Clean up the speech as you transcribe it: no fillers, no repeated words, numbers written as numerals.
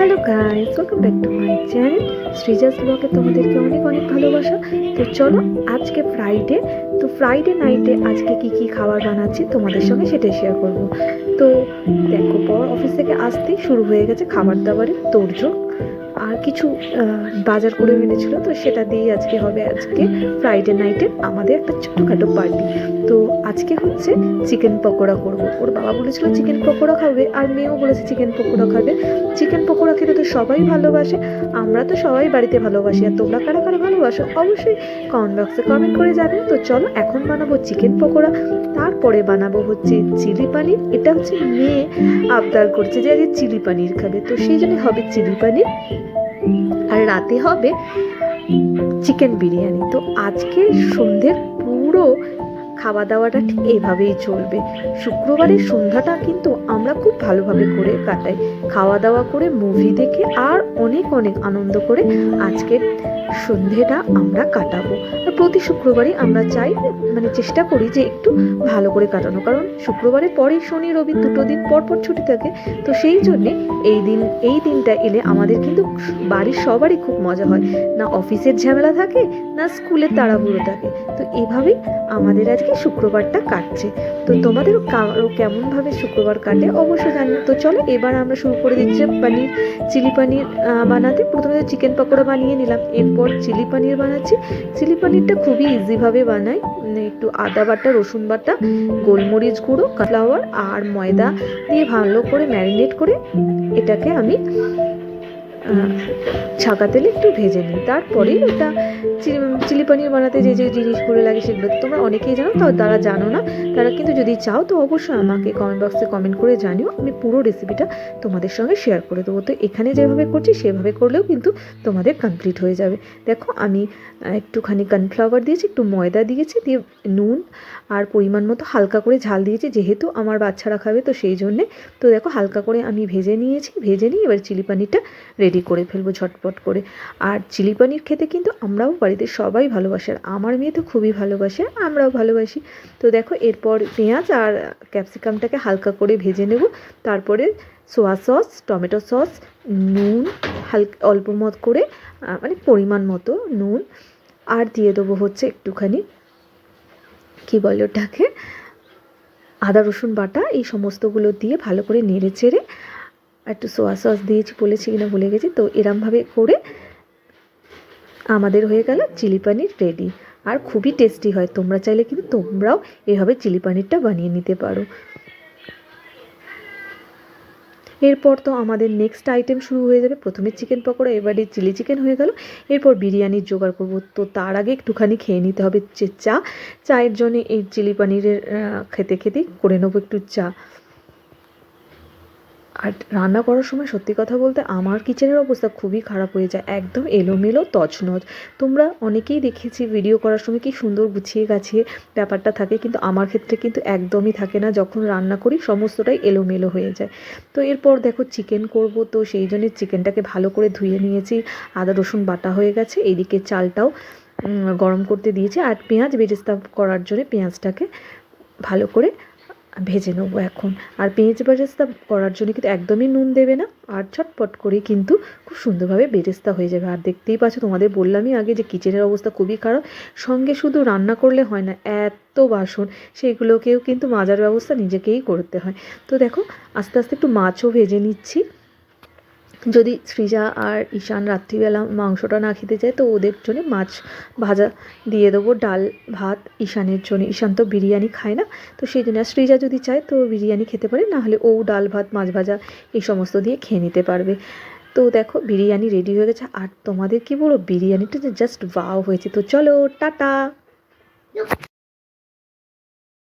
Hello guys, welcome back to my channel Srija's ব্লগে তোমাদেরকে অনেক অনেক ভালোবাসা। তো চলো, আজকে ফ্রাইডে, তো ফ্রাইডে নাইটে আজকে কি কি খাবার বানাচ্ছি তোমাদের সঙ্গে সেটাই শেয়ার করব। তো দেখো, বর অফিস থেকে আসতেই শুরু হয়ে গেছে খাবার দাবারের তোড়জোড়। আর কিছু বাজার করে এনেছিল, তো সেটা দিয়েই আজকে হবে আজকে ফ্রাইডে নাইটে আমাদের একটা ছোটোখাটো পার্টি। তো আজকে হচ্ছে চিকেন পকোড়া করব। ওর বাবা বলেছিল চিকেন পকোড়া খাবে, আর মেয়েও বলেছে চিকেন পকোড়া খাবে। চিকেন পকোড়া খেতে তো সবাই ভালোবাসে, আমরা তো সবাই বাড়িতে ভালোবাসি। আর তোমরা কারা কারা ভালোবাসো অবশ্যই কমেন্ট বক্সে কমেন্ট করে যাবেন। তো চলো, এখন বানাবো চিকেন পকোড়া, তারপরে বানাবো হচ্ছে চিলি পানির। এটা হচ্ছে মেয়ে আবদার করছে যে আজকে চিলি পানির খাবে, তো সেই জন্য হবে চিলি পানির। আর রাতে হবে চিকেন বিরিয়ানি। তো আজকে সন্ধ্যের পুরো খাওয়া দাওয়াটা ঠিক এইভাবেই চলবে। শুক্রবারের সন্ধ্যাটা কিন্তু আমরা খুব ভালোভাবে করে কাটাই, খাওয়া দাওয়া করে, মুভি দেখে, আর অনেক অনেক আনন্দ করে আজকের সন্ধেটা আমরা কাটাবো। আর প্রতি শুক্রবারই আমরা চাই, মানে চেষ্টা করি যে একটু ভালো করে কাটানো, কারণ শুক্রবারের পরেই শনি রবি দুটো দিন পর পর ছুটি থাকে। তো সেই জন্যে এই দিনটা এলে আমাদের কিন্তু বাড়ির সবারই খুব মজা হয়, না অফিসের ঝামেলা থাকে, না স্কুলের তাড়াহুড়ো থাকে। তো এভাবেই আমাদের আজকে শুক্রবারটা কাটছে। তো তোমাদেরও কেমনভাবে শুক্রবার কাটে অবশ্যই জানি। তো চলো, এবার আমরা শুরু করে দিচ্ছি চিলি পানির বানাতে। প্রথমে তো চিকেন পকোড়া বানিয়ে নিলাম, এরপর চিলি পানির বানাচ্ছি। চিলি পানিরটা খুবই ইজিভাবে বানাই। একটু আদা বাটা, রসুন বাটা, গোলমরিচ গুঁড়ো, কর্নফ্লাওয়ার আর ময়দা দিয়ে ভালো করে ম্যারিনেট করে এটাকে আমি ছাঁকা তেলে একটু ভেজে নিই। তারপরে ওটা চিলি পানির বানাতে যে যে জিনিসগুলো লাগে সেগুলো তোমরা অনেকেই জানো, তাও তারা জানো না, তারা কিন্তু যদি চাও তো অবশ্যই আমাকে কমেন্ট বক্সে কমেন্ট করে জানিও, আমি পুরো রেসিপিটা তোমাদের সঙ্গে শেয়ার করে দেবো। তো এখানে যেভাবে করছি সেভাবে করলেও কিন্তু তোমাদের কমপ্লিট হয়ে যাবে। দেখো, আমি একটুখানি কর্নফ্লাওয়ার দিয়েছি, একটু ময়দা দিয়েছি, দিয়ে নুন আর পরিমাণ মতো হালকা করে ঝাল দিয়েছি, যেহেতু আমার বাচ্চারা খাবে তো সেই জন্যে। তো দেখো, হালকা করে আমি ভেজে নিয়ে এবার চিলি পানিরটা রেডি করে ফেলবো ঝটপট করে। আর চিলি পানির খেতে কিন্তু আমরাও বাড়িতে সবাই ভালোবাসি, আর আমার মেয়ে তো খুবই ভালোবাসে, আমরাও ভালোবাসি। তো দেখো, এরপর পেঁয়াজ আর ক্যাপসিকামটাকে হালকা করে ভেজে নেব। তারপরে সোয়া সস, টমেটো সস, নুন অল্প মত করে, মানে পরিমাণ মতো নুন, আর দিয়ে দেবো হচ্ছে একটুখানি কী বলে ওটাকে, আদা রসুন বাটা। এই সমস্তগুলো দিয়ে ভালো করে নেড়ে চেড়ে, একটু সোয়া সস দিয়েছি, বলেছি কিনা ভুলে গেছি। তো এরমভাবে করে আমাদের হয়ে গেল চিলি পানির রেডি। আর খুবই টেস্টি হয়, তোমরা চাইলে কিন্তু তোমরাও এভাবে চিলি পানিরটা বানিয়ে নিতে পারো। এরপর তো আমাদের নেক্সট আইটেম শুরু হয়ে যাবে। প্রথমে চিকেন পকোড়া, এবারে চিলি চিকেন হয়ে গেল। এরপর বিরিয়ানির জোগাড় করব। তো তার আগে একটুখানি খেয়ে নিতে হবে যে চায়ের জন্য এই চিলি পানিরের খেতে খেতেই করে নেবো একটু চা। আর রান্না করার সময় সত্যি কথা বলতে আমার কিচেনের অবস্থা খুবই খারাপ হয়ে যায়, একদম এলোমেলো তছনছ। তোমরা অনেকেই দেখেছি ভিডিও করার সময় কি সুন্দর গুছিয়ে গাছিয়ে ব্যাপারটা থাকে, কিন্তু আমার ক্ষেত্রে কিন্তু একদমই থাকে না। যখন রান্না করি সমস্তটাই এলোমেলো হয়ে যায়। তো এরপর দেখো, চিকেন করব, তো সেই জন্য চিকেনটাকে ভালো করে ধুয়ে নিয়েছি, আদা রসুন বাটা হয়ে গেছে, এইদিকে চালটাও গরম করতে দিয়েছি। আর পেঁয়াজ বেরেস্তা করার জন্য পেঁয়াজটাকে ভালো করে ভেজে নেবো এখন। আর পেঁয়াজ বেরেস্তা করার জন্য কিন্তু একদমই নুন দেবে না, আর ছটপট করে কিন্তু খুব সুন্দরভাবে বেরেস্তা হয়ে যাবে। আর দেখতেই পাচ্ছ, তোমাদের বললামই আগে যে কিচেনের অবস্থা খুবই খারাপ। সঙ্গে শুধু রান্না করলে হয় না, এত বাসন, সেগুলোকেও কিন্তু মাজার ব্যবস্থা নিজেকেই করতে হয়। তো দেখো, আস্তে আস্তে একটু মাছও ভেজে নিচ্ছি। যদি সৃজা আর ঈশান রাত্রিবেলা মাংসটা না খেতে চায় তো ওদের জন্য মাছ ভাজা দিয়ে দেবো, ডাল ভাত ঈশানের জন্য। ঈশান তো বিরিয়ানি খায় না, তো সেই জন্য। আর সৃজা যদি চায় তো বিরিয়ানি খেতে পারে, না হলে ও ডাল ভাত মাছ ভাজা এই সমস্ত দিয়ে খেয়ে নিতে পারবে। তো দেখো, বিরিয়ানি রেডি হয়ে গেছে। আর তোমাদের কি বলো, বিরিয়ানিটা যে জাস্ট ওয়াও হয়েছে। তো চলো, টাটা।